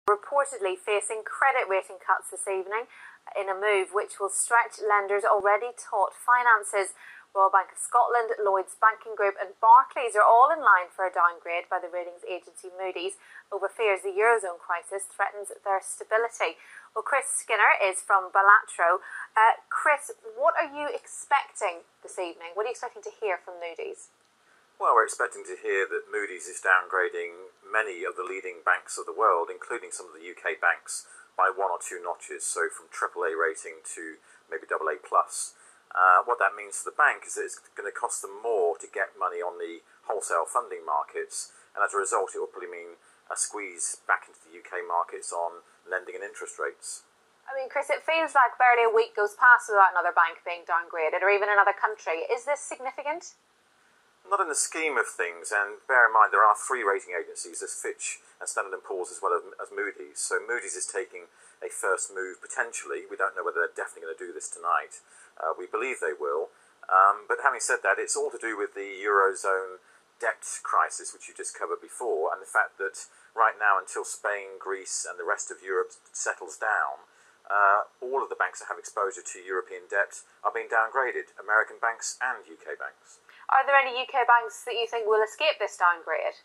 reportedly facing credit rating cuts this evening in a move which will stretch lenders already taut finances. Royal Bank of Scotland, Lloyds Banking Group and Barclays are all in line for a downgrade by the ratings agency Moody's over fears the Eurozone crisis threatens their stability. Well, Chris Skinner is from Balatro. Chris, what are you expecting this evening? What are you expecting to hear from Moody's? Well, we're expecting to hear that Moody's is downgrading many of the leading banks of the world, including some of the UK banks, by 1 or 2 notches, so from AAA rating to maybe AA+. What that means for the bank is that it's going to cost them more to get money on the wholesale funding markets, and as a result it will probably mean a squeeze back into the UK markets on lending and interest rates. I mean, Chris, it feels like barely a week goes past without another bank being downgraded, or even another country. Is this significant? Not in the scheme of things, and bear in mind there are 3 rating agencies, there's Fitch and Standard & Poor's as well as Moody's. So Moody's is taking a first move potentially. We don't know whether they're definitely going to do this tonight. We believe they will. But having said that, it's all to do with the Eurozone debt crisis, which you just covered before, and the fact that right now, until Spain, Greece and the rest of Europe settles down, all of the banks that have exposure to European debt are being downgraded, American banks and UK banks. Are there any UK banks that you think will escape this downgrade?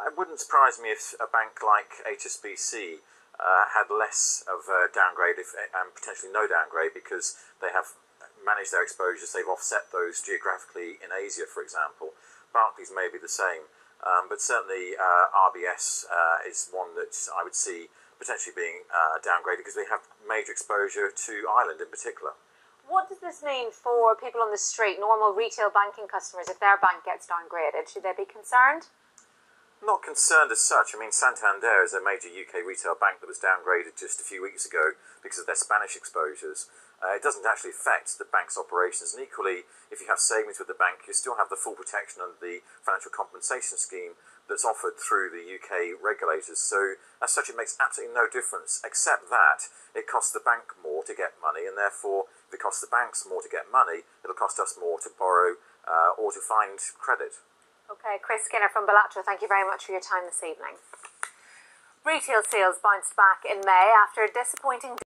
It wouldn't surprise me if a bank like HSBC had less of a downgrade and potentially no downgrade, because they have managed their exposures, they've offset those geographically in Asia, for example. Barclays may be the same, but certainly RBS is one that I would see potentially being downgraded because they have major exposure to Ireland in particular. What does this mean for people on the street, normal retail banking customers, if their bank gets downgraded? Should they be concerned? Not concerned as such. I mean, Santander is a major UK retail bank that was downgraded just a few weeks ago because of their Spanish exposures. It doesn't actually affect the bank's operations, and equally, if you have savings with the bank, you still have the full protection under the financial compensation scheme that's offered through the UK regulators. So, as such, it makes absolutely no difference, except that it costs the bank more to get money, and therefore, if it costs the banks more to get money, it'll cost us more to borrow or to find credit. Okay, Chris Skinner from Balatro, thank you very much for your time this evening. Retail sales bounced back in May after a disappointing